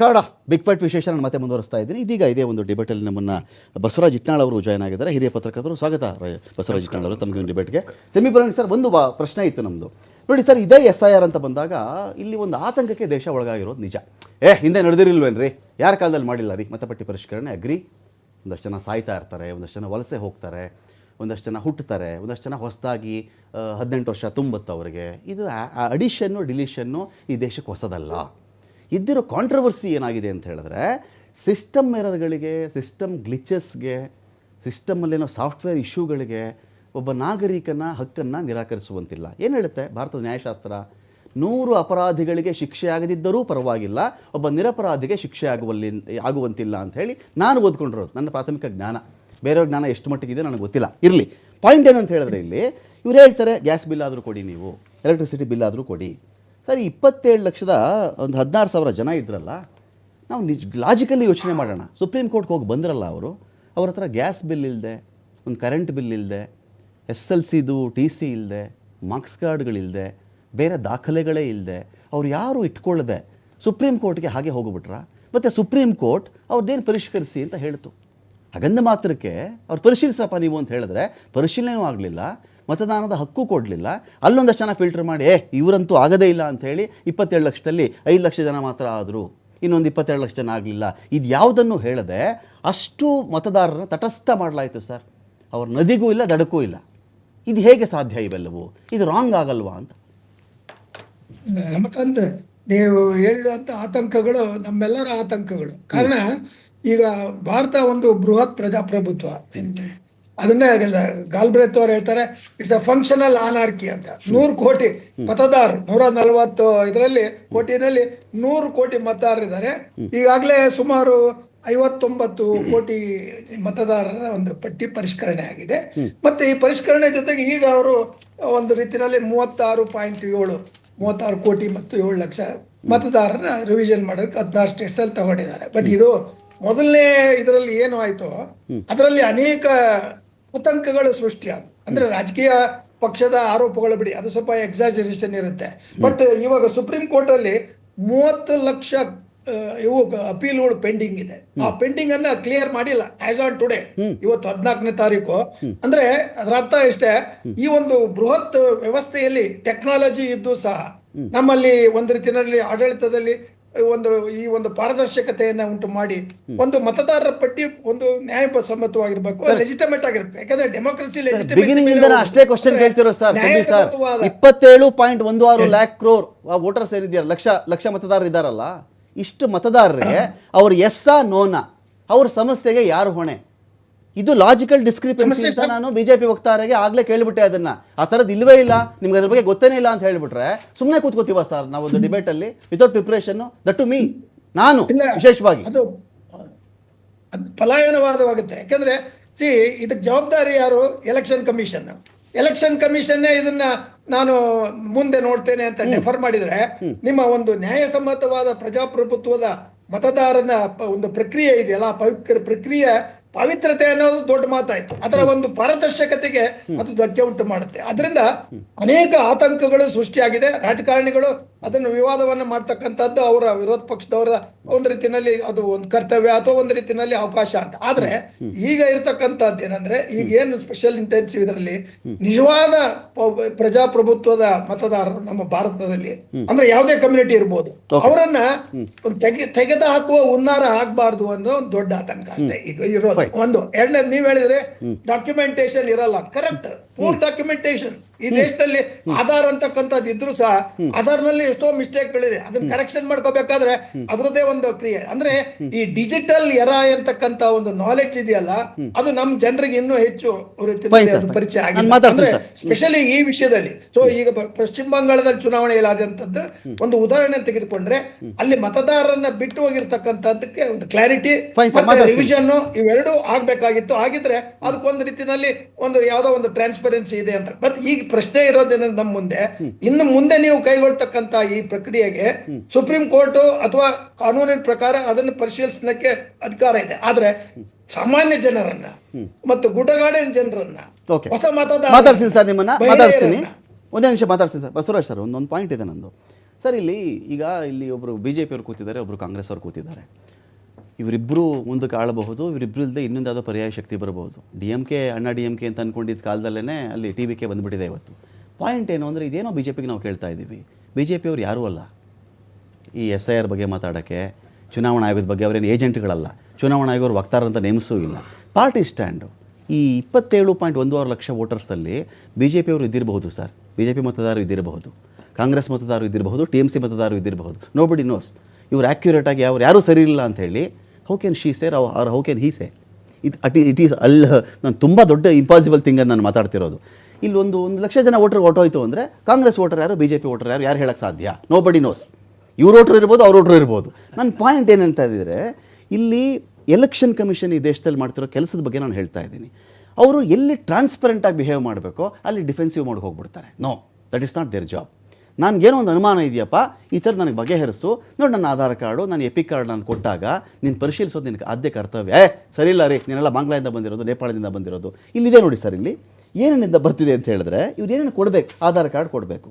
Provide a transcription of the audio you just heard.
ಕಾಡ big fight ವಿಶೇಷ ನಾನು ಮತ್ತೆ ಮುಂದುವರಿಸ್ತಾ ಇದ್ದೀನಿ. ಇದೀಗ ಇದೇ ಒಂದು ಡಿಬೇಟಲ್ಲಿ ನಮ್ಮನ್ನು ಬಸವರಾಜ್ ಇಟ್ನಾಳ್ ಅವರು ಜಾಯ್ನ್ ಆಗಿದ್ದಾರೆ, ಹಿರಿಯ ಪತ್ರಕರ್ತರು. ಸ್ವಾಗತ ಬಸವರಾಜ್ ಇಟ್ನಾಳ್ ಅವರು ತಮಗೆ ಡಿಬೇಟ್ಗೆ. ಸೆಮಿಫೈನಲ್ ಸರ್, ಒಂದು ಪ್ರಶ್ನೆ ಇತ್ತು ನಮ್ಮದು. ನೋಡಿ ಸರ್, ಇದೇ SIR ಅಂತ ಬಂದಾಗ ಇಲ್ಲಿ ಒಂದು ಆತಂಕಕ್ಕೆ ದೇಶ ಒಳಗಾಗಿರೋದು ನಿಜ. ಹಿಂದೆ ನಡೆದಿರಲ್ವೇನ್ರಿ, ಯಾರ ಕಾಲದಲ್ಲಿ ಮಾಡಿಲ್ಲ ರೀ ಮತಪಟ್ಟಿ ಪರಿಷ್ಕರಣೆ, ಅಗ್ರಿ. ಒಂದಷ್ಟು ಜನ ಸಾಯ್ತಾ ಇರ್ತಾರೆ, ಒಂದಷ್ಟು ಜನ ವಲಸೆ ಹೋಗ್ತಾರೆ, ಒಂದಷ್ಟು ಜನ ಹುಟ್ಟುತ್ತಾರೆ, ಒಂದಷ್ಟು ಜನ ಹೊಸದಾಗಿ 18 ವರ್ಷ ತುಂಬುತ್ತೆ ಅವರಿಗೆ. ಇದು ಅಡಿಷನ್ನು ಡಿಲೀಷನ್ನು ಈ ದೇಶಕ್ಕೆ ಹೊಸದಲ್ಲ. ಇದ್ದಿರೋ ಕಾಂಟ್ರವರ್ಸಿ ಏನಾಗಿದೆ ಅಂತ ಹೇಳಿದ್ರೆ, ಸಿಸ್ಟಮ್ ಎರರ್ಗಳಿಗೆ, ಸಿಸ್ಟಮ್ ಗ್ಲಿಚಸ್ಗೆ, ಸಿಸ್ಟಮಲ್ಲೇನೋ ಸಾಫ್ಟ್ವೇರ್ ಇಶ್ಯೂಗಳಿಗೆ ಒಬ್ಬ ನಾಗರಿಕನ ಹಕ್ಕನ್ನು ನಿರಾಕರಿಸುವಂತಿಲ್ಲ. ಏನು ಹೇಳುತ್ತೆ ಭಾರತದ ನ್ಯಾಯಶಾಸ್ತ್ರ? 100 ಅಪರಾಧಿಗಳಿಗೆ ಶಿಕ್ಷೆ ಆಗದಿದ್ದರೂ ಪರವಾಗಿಲ್ಲ, ಒಬ್ಬ ನಿರಪರಾಧಿಗೆ ಶಿಕ್ಷೆ ಆಗುವಂತಿಲ್ಲ ಅಂತ ಹೇಳಿ ನಾನು ಓದ್ಕೊಂಡಿರೋದು, ನನ್ನ ಪ್ರಾಥಮಿಕ ಜ್ಞಾನ. ಬೇರೆಯವ್ರ ಜ್ಞಾನ ಎಷ್ಟು ಮಟ್ಟಿಗಿದೆ ನನಗೆ ಗೊತ್ತಿಲ್ಲ. ಇರಲಿ, ಪಾಯಿಂಟ್ ಏನಂತ ಹೇಳಿದ್ರೆ, ಇಲ್ಲಿ ಇವ್ರು ಹೇಳ್ತಾರೆ ಗ್ಯಾಸ್ ಬಿಲ್ ಆದರೂ ಕೊಡಿ, ನೀವು ಎಲೆಕ್ಟ್ರಿಸಿಟಿ ಬಿಲ್ ಆದರೂ ಕೊಡಿ. ಸರಿ, 27 ಲಕ್ಷದ ಒಂದು 16,000 ಜನ ಇದ್ರಲ್ಲ, ನಾವು ಲಾಜಿಕಲಿ ಯೋಚನೆ ಮಾಡೋಣ. ಸುಪ್ರೀಂ ಕೋರ್ಟ್ಗೆ ಹೋಗಿ ಬಂದ್ರಲ್ಲ ಅವರು, ಅವ್ರ ಹತ್ರ ಗ್ಯಾಸ್ ಬಿಲ್ ಇಲ್ಲದೆ, ಒಂದು ಕರೆಂಟ್ ಬಿಲ್ ಇಲ್ಲದೆ, SLCದು TC ಇಲ್ಲದೆ, ಮಾರ್ಕ್ಸ್ ಕಾರ್ಡ್ಗಳಿಲ್ಲದೆ, ಬೇರೆ ದಾಖಲೆಗಳೇ ಇಲ್ಲದೆ, ಅವ್ರು ಯಾರು ಇಟ್ಕೊಳ್ಳದೆ ಸುಪ್ರೀಂ ಕೋರ್ಟ್ಗೆ ಹಾಗೆ ಹೋಗ್ಬಿಟ್ರ. ಮತ್ತು ಸುಪ್ರೀಂ ಕೋರ್ಟ್ ಅವ್ರದ್ದೇನು ಪರಿಷ್ಕರಿಸಿ ಅಂತ ಹೇಳ್ತು. ಹಾಗಂದ ಮಾತ್ರಕ್ಕೆ ಅವ್ರು ಪರಿಶೀಲಿಸಪ್ಪ ನೀವು ಅಂತ ಹೇಳಿದ್ರೆ ಪರಿಶೀಲನೆಯೂ ಆಗಲಿಲ್ಲ, ಮತದಾನದ ಹಕ್ಕು ಕೊಡಲಿಲ್ಲ. ಅಲ್ಲೊಂದಷ್ಟು ಜನ ಫಿಲ್ಟರ್ ಮಾಡಿ ಇವರಂತೂ ಆಗೋದೇ ಇಲ್ಲ ಅಂಥೇಳಿ 27 ಲಕ್ಷದಲ್ಲಿ 5 ಲಕ್ಷ ಜನ ಮಾತ್ರ ಆದರು, ಇನ್ನೊಂದು 22 ಲಕ್ಷ ಜನ ಆಗಲಿಲ್ಲ. ಇದು ಯಾವುದನ್ನು ಹೇಳದೆ ಅಷ್ಟು ಮತದಾರರನ್ನು ತಟಸ್ಥ ಮಾಡಲಾಯಿತು ಸರ್. ಅವ್ರ ನದಿಗೂ ಇಲ್ಲ, ದಡಕ್ಕೂ ಇಲ್ಲ. ಇದು ಹೇಗೆ ಸಾಧ್ಯ? ಇವೆಲ್ಲವೂ ಇದು ರಾಂಗ್ ಆಗಲ್ವಾ ಅಂತ. ರಮಕಾಂತ್, ನೀವು ಹೇಳಿದಂಥ ಆತಂಕಗಳು ನಮ್ಮೆಲ್ಲರ ಆತಂಕಗಳು. ಕಾರಣ, ಈಗ ಭಾರತ ಒಂದು ಬೃಹತ್ ಪ್ರಜಾಪ್ರಭುತ್ವ. ಅದನ್ನೇ ಗಾಲ್ಬ್ರೆತ್ ಅವ್ರು ಹೇಳ್ತಾರೆ, ಇಟ್ಸ್ ಅ ಫಂಕ್ಷನಲ್ ಅನಾರ್ಕಿ ಅಂತ. 100 ಕೋಟಿ ಮತದಾರರು, 140 ಇದರಲ್ಲಿ ಕೋಟಿನಲ್ಲಿ 100 ಕೋಟಿ ಮತದಾರರಿದ್ದಾರೆ. ಈಗಾಗಲೇ ಸುಮಾರು 59 ಕೋಟಿ ಮತದಾರರ ಒಂದು ಪಟ್ಟಿ ಪರಿಷ್ಕರಣೆ ಆಗಿದೆ. ಮತ್ತೆ ಈ ಪರಿಷ್ಕರಣೆ ಜೊತೆಗೆ ಈಗ ಅವರು ಒಂದು ರೀತಿಯಲ್ಲಿ 36 ಕೋಟಿ ಮತ್ತು 7 ಲಕ್ಷ ಮತದಾರರ ರಿವಿಷನ್ ಮಾಡೋದಕ್ಕೆ 16 ಸ್ಟೇಟ್ಸ್ ಅಲ್ಲಿ ತಗೊಂಡಿದ್ದಾರೆ. ಬಟ್ ಇದು ಮೊದಲನೇ ಇದರಲ್ಲಿ ಏನು ಆಯ್ತು, ಅದರಲ್ಲಿ ಅನೇಕ ಆತಂಕಗಳು ಸೃಷ್ಟಿಯಾದ. ಅಂದ್ರೆ ರಾಜಕೀಯ ಪಕ್ಷದ ಆರೋಪಗಳು ಬಿಡಿ, ಅದು ಸ್ವಲ್ಪ ಎಕ್ಸಾಜರೇಷನ್ ಇರುತ್ತೆ. ಬಟ್ ಇವಾಗ ಸುಪ್ರೀಂ ಕೋರ್ಟ್ ಅಲ್ಲಿ 30 ಲಕ್ಷ ಇವು ಅಪೀಲ್ಗಳು ಪೆಂಡಿಂಗ್ ಇದೆ. ಆ ಪೆಂಡಿಂಗ್ ಅನ್ನ ಕ್ಲಿಯರ್ ಮಾಡಿಲ್ಲ ಆಸ್ ಆನ್ ಟುಡೇ, ಇವತ್ತು 14ನೇ ತಾರೀಕು. ಅಂದ್ರೆ ಅದರ ಅರ್ಥ ಇಷ್ಟೇ, ಈ ಒಂದು ಬೃಹತ್ ವ್ಯವಸ್ಥೆಯಲ್ಲಿ ಟೆಕ್ನಾಲಜಿ ಇದ್ದು ಸಹ ನಮ್ಮಲ್ಲಿ ಒಂದು ರೀತಿಯಲ್ಲಿ ಆಡಳಿತದಲ್ಲಿ ಈ ಒಂದು ಪಾರದರ್ಶಕತೆಯನ್ನ ಉಂಟು ಮಾಡಿ ಒಂದು ಮತದಾರರ ಪಟ್ಟಿ ಒಂದು ನ್ಯಾಯಸಮ್ಮತವಾಗಿರ್ಬೇಕು, ಲೆಜಿಟಿಮೇಟ್ ಆಗಿರ್ಬೇಕು. ಯಾಕಂದ್ರೆ ಡೆಮೋಕ್ರಸಿ ಅಷ್ಟೇ ಕ್ವಶನ್ ಕೇಳ್ತಿರೋ ಸರ್. 27.16 ಲ್ಯಾಕ್ ಕ್ರೋರ್ ವೋಟರ್ಸ್ ಏನಿದೆಯಲ್ಲ, ಲಕ್ಷ ಮತದಾರರು ಇದ್ದಾರಲ್ಲ, ಇಷ್ಟು ಮತದಾರರಿಗೆ ಅವ್ರು ಎಸ್ಸಾ ನೋನಾ, ಅವ್ರ ಸಮಸ್ಯೆಗೆ ಯಾರು ಹೊಣೆ? ಇದು ಲಾಜಿಕಲ್ ಡಿಸ್ಕ್ರಿಪೆನ್ಸಿ ಅಂತ ನಾನು ಬಿಜೆಪಿ ವಕ್ತಾರರಿಗೆ ಆಗ್ಲೇ ಕೇಳ್ಬಿಟ್ಟೆ. ಅದನ್ನ ಆ ಥರದ್ದು ಇಲ್ವೇ ಇಲ್ಲ, ನಿಮ್ಗೆ ಅದ್ರ ಬಗ್ಗೆ ಗೊತ್ತೇನೇ ಇಲ್ಲ ಅಂತ ಹೇಳ್ಬಿಟ್ರೆ ಸುಮ್ಮನೆ ಕೂತ್ಕೋತೀವ ಸರ್ ನಾವು ಒಂದು ಡಿಬೇಟ್ ಅಲ್ಲಿ without preparation. That to me, ನಾನು ವಿಶೇಷವಾಗಿ ಅದು ಪಲಾಯನವಾದವಾಗುತ್ತೆ. ಯಾಕಂದ್ರೆ ಇದಕ್ಕೆ ಜವಾಬ್ದಾರಿ ಯಾರು? ಎಲೆಕ್ಷನ್ ಕಮಿಷನ್ ಇದನ್ನ ನಾನು ಮುಂದೆ ನೋಡ್ತೇನೆ ಅಂತ ಡೆಫರ್ ಮಾಡಿದ್ರೆ, ನಿಮ್ಮ ಒಂದು ನ್ಯಾಯಸಮ್ಮತವಾದ ಪ್ರಜಾಪ್ರಭುತ್ವದ ಮತದಾರನ ಒಂದು ಪ್ರಕ್ರಿಯೆ ಇದೆಯಲ್ಲ, ಪ್ರಕ್ರಿಯೆ ಪವಿತ್ರತೆ ಅನ್ನೋದು ದೊಡ್ಡ ಮಾತಾಯ್ತು. ಅದರ ಒಂದು ಪಾರದರ್ಶಕತೆಗೆ ಅದು ಧಕ್ಕೆ ಉಂಟು ಮಾಡುತ್ತೆ. ಅದರಿಂದ ಅನೇಕ ಆತಂಕಗಳು ಸೃಷ್ಟಿಯಾಗಿದೆ. ರಾಜಕಾರಣಿಗಳು ಅದನ್ನು ವಿವಾದವನ್ನು ಮಾಡ್ತಕ್ಕಂಥದ್ದು ಅವರ ವಿರೋಧ ಪಕ್ಷದವರ ಒಂದು ರೀತಿಯಲ್ಲಿ ಅದು ಒಂದು ಕರ್ತವ್ಯ ಅಥವಾ ಒಂದು ರೀತಿಯಲ್ಲಿ ಅವಕಾಶ ಅಂತ. ಆದ್ರೆ ಈಗ ಇರ್ತಕ್ಕಂಥದ್ದು ಏನಂದ್ರೆ, ಈಗ ಏನು ಸ್ಪೆಷಲ್ ಇಂಟೆನ್ಸಿವ್ ಇದರಲ್ಲಿ ನಿಜವಾದ ಪ್ರಜಾಪ್ರಭುತ್ವದ ಮತದಾರರು ನಮ್ಮ ಭಾರತದಲ್ಲಿ, ಅಂದ್ರೆ ಯಾವುದೇ ಕಮ್ಯುನಿಟಿ ಇರ್ಬೋದು, ಅವರನ್ನ ತೆಗೆದು ಹಾಕುವ ಹುನ್ನಾರ ಆಗ್ಬಾರ್ದು ಅನ್ನೋ ಒಂದು ದೊಡ್ಡ ಆತಂಕ ಅಷ್ಟೇ ಈಗ ಇರೋದು. ಒಂದು ಎರಡನೇದು, ನೀವ್ ಹೇಳಿದ್ರೆ ಡಾಕ್ಯುಮೆಂಟೇಶನ್ ಇರಲ್ಲ. Correct, poor documentation. ಈ ದೇಶದಲ್ಲಿ ಆಧಾರ್ ಅಂತಕ್ಕಂಥದ್ದು ಇದ್ರು ಸಹ ಆಧಾರ್ನಲ್ಲಿ ಎಷ್ಟೋ ಮಿಸ್ಟೇಕ್ಗಳಿದೆ. ಅದನ್ನ ಕರೆಕ್ಷನ್ ಮಾಡ್ಕೋಬೇಕಾದ್ರೆ ಅದರದ್ದೇ ಒಂದು ಕ್ರಿಯೆ. ಅಂದ್ರೆ ಈ ಡಿಜಿಟಲ್ ಎರಾ ಅಂತಕ್ಕಂಥ ಒಂದು ನಾಲೆಡ್ಜ್ ಇದೆಯಲ್ಲ, ಅದು ನಮ್ ಜನರಿಗೆ ಇನ್ನೂ ಹೆಚ್ಚು ಪರಿಚಯ ಆಗಿದೆ. ಅಂದ್ರೆ ಸ್ಪೆಷಲಿ ಈ ವಿಷಯದಲ್ಲಿ. ಸೊ ಈಗ ಪಶ್ಚಿಮ ಬಂಗಾಳದಲ್ಲಿ ಚುನಾವಣೆಯಲ್ಲಿ ಆದಂತದ್ದು ಒಂದು ಉದಾಹರಣೆ ತೆಗೆದುಕೊಂಡ್ರೆ, ಅಲ್ಲಿ ಮತದಾರರನ್ನ ಬಿಟ್ಟು ಹೋಗಿರ್ತಕ್ಕಂಥದ್ದಕ್ಕೆ ಒಂದು ಕ್ಲಾರಿಟಿ, ರಿವಿಷನ್ ಇವೆರಡೂ ಆಗ್ಬೇಕಾಗಿತ್ತು. ಆಗಿದ್ರೆ ಅದಕ್ಕೊಂದು ರೀತಿಯಲ್ಲಿ ಒಂದು ಯಾವ್ದೋ ಒಂದು ಟ್ರಾನ್ಸ್ಪರೆನ್ಸಿ ಇದೆ ಅಂತ. ಬಟ್ ಈಗ ಪ್ರಶ್ನೆ ಇರೋದೇನ ನಮ್ಮ ಮುಂದೆ, ಇನ್ನು ಮುಂದೆ ನೀವು ಕೈಗೊಳ್ತಕ್ಕಂತ ಈ ಪ್ರಕ್ರಿಯೆಗೆ ಸುಪ್ರೀಂ ಕೋರ್ಟ್ ಅಥವಾ ಕಾನೂನಿನ ಪ್ರಕಾರ ಅದನ್ನು ಪರಿಶೀಲಿಸಲಿಕ್ಕೆ ಅಧಿಕಾರ ಇದೆ. ಆದ್ರೆ ಸಾಮಾನ್ಯ ಜನರನ್ನ ಮತ್ತು ಗುಡ್ಡಗಾಡಿನ ಜನರನ್ನ ಹೊಸ ಮಾತಾಡ್ತೀನಿ ಸರ್, ನಿಮ್ಮನ್ನ ಮಾತಾಡ್ತೀನಿ. ಒಂದೇ ನಿಮಿಷ ಮಾತಾಡ್ತೀನಿ ಸರ್. ಬಸವರಾಜ್ ಸರ್, ಒಂದೊಂದು ಪಾಯಿಂಟ್ ಇದೆ ನಂದು. ಸರ್ ಇಲ್ಲಿ ಒಬ್ಬರು ಬಿ ಜೆ ಪಿಯವ್ರು ಕೂತಿದ್ದಾರೆ, ಒಬ್ಬರು ಕಾಂಗ್ರೆಸ್ ಅವ್ರು ಕೂತಿದ್ದಾರೆ. ಇವರಿಬ್ಬರು ಮುಂದಕ್ಕೆ ಆಳಬಹುದು, ಇವರಿಬ್ಬರು ಇಲ್ಲದೆ ಇನ್ನೊಂದು ಯಾವುದೋ ಪರ್ಯಾಯ ಶಕ್ತಿ ಬರಬಹುದು. DMK ಅಣ್ಣಾ DMK ಅಂತ ಅಂದ್ಕೊಂಡಿದ್ದ ಕಾಲದಲ್ಲೇ ಅಲ್ಲಿ TVK ಬಂದುಬಿಟ್ಟಿದೆ ಇವತ್ತು. ಪಾಯಿಂಟ್ ಏನು ಅಂದರೆ ಇದೇನೋ ಬಿ ಜೆ ಪಿಗೆ ನಾವು ಕೇಳ್ತಾ ಇದ್ದೀವಿ. ಬಿ ಜೆ ಪಿಯವ್ರು ಯಾರೂ ಅಲ್ಲ ಈ SIR ಬಗ್ಗೆ ಮಾತಾಡೋಕ್ಕೆ, ಚುನಾವಣಾ ಆಯೋಗದ ಬಗ್ಗೆ ಅವರೇನು ಏಜೆಂಟ್ಗಳಲ್ಲ, ಚುನಾವಣಾ ಆಯೋಗವ್ರು ವಕ್ತಾರ ಅಂತ ನೇಮಿಸೂ ಇಲ್ಲ. ಪಾರ್ಟಿ ಸ್ಟ್ಯಾಂಡು ಈ 27.16 ಲಕ್ಷ ವೋಟರ್ಸಲ್ಲಿ ಬಿ ಜೆ ಪಿಯವರು ಇದ್ದಿರಬಹುದು ಸರ್, ಬಿ ಜೆ ಪಿ ಮತದಾರರು ಇದ್ದಿರಬಹುದು, ಕಾಂಗ್ರೆಸ್ ಮತದಾರರು ಇದ್ದಿರಬಹುದು, TMC ಮತದಾರರು ಇದ್ದಿರಬಹುದು. Nobody nose. ಇವ್ರು ಆ್ಯಕ್ಯುರೇಟಾಗಿ ಯಾರು ಸರಿ ಇಲ್ಲ ಅಂತ ಹೇಳಿ how can she say or how can he say it is ನಾನು ತುಂಬ ದೊಡ್ಡ ಇಂಪಾಸಿಬಲ್ ಥಿಂಗ್ ಅಂತ ನಾನು ಮಾತಾಡ್ತಿರೋದು. ಇಲ್ಲಿ ಒಂದು ಲಕ್ಷ ಜನ ವೋಟರ್ ಹೊಟ್ಟೋಯ್ತು ಅಂದರೆ ಕಾಂಗ್ರೆಸ್ ವೋಟರ್ ಯಾರು, ಬಿ ಜೆ ಪಿ ವೋಟರ್ ಯಾರು ಹೇಳಕ್ಕೆ ಸಾಧ್ಯ? Nobody nose. ಇವ್ರ ವೋಟರ್ ಇರ್ಬೋದು, ಅವ್ರ ವೋಟರ್ ಇರ್ಬೋದು. ನನ್ನ ಪಾಯಿಂಟ್ ಏನು ಹೇಳ್ತಾ ಇದ್ದರೆ, ಇಲ್ಲಿ ಎಲೆಕ್ಷನ್ ಕಮಿಷನ್ ಈ ದೇಶದಲ್ಲಿ ಮಾಡ್ತಿರೋ ಕೆಲಸದ ಬಗ್ಗೆ ನಾನು ಹೇಳ್ತಾ ಇದ್ದೀನಿ. ಅವರು ಎಲ್ಲಿ ಟ್ರಾನ್ಸ್ಪರೆಂಟಾಗಿ ಬಿಹೇವ್ ಮಾಡಬೇಕೋ ಅಲ್ಲಿ ಡಿಫೆನ್ಸಿವ್ ಮಾಡಿ ಹೋಗ್ಬಿಡ್ತಾರೆ. No, that is not their job. ನನಗೇನೋ ಒಂದು ಅನುಮಾನ ಇದೆಯಪ್ಪ, ಈ ಥರ ನನಗೆ ಬಗೆಹರಿಸು, ನೋಡಿ ನನ್ನ ಆಧಾರ್ ಕಾರ್ಡು, ನಾನು ಎಪಿಕ್ ಕಾರ್ಡ್ ನಾನು ಕೊಟ್ಟಾಗ ನೀನು ಪರಿಶೀಲಿಸೋದು ನಿನಗೆ ಆದ್ಯ ಕರ್ತವ್ಯ. ಸರಿ ಇಲ್ಲ ರೀ, ನೀನೆಲ್ಲ ಬಾಂಗ್ಲಾದಿಂದ ಬಂದಿರೋದು, ನೇಪಾಳದಿಂದ ಬಂದಿರೋದು. ಇಲ್ಲಿದೆ ನೋಡಿ ಸರ್, ಇಲ್ಲಿ ಏನೇನಿಂದ ಬರ್ತಿದೆ ಅಂತ ಹೇಳಿದ್ರೆ ಇವ್ರು ಏನೇನು ಕೊಡಬೇಕು, ಆಧಾರ್ ಕಾರ್ಡ್ ಕೊಡಬೇಕು,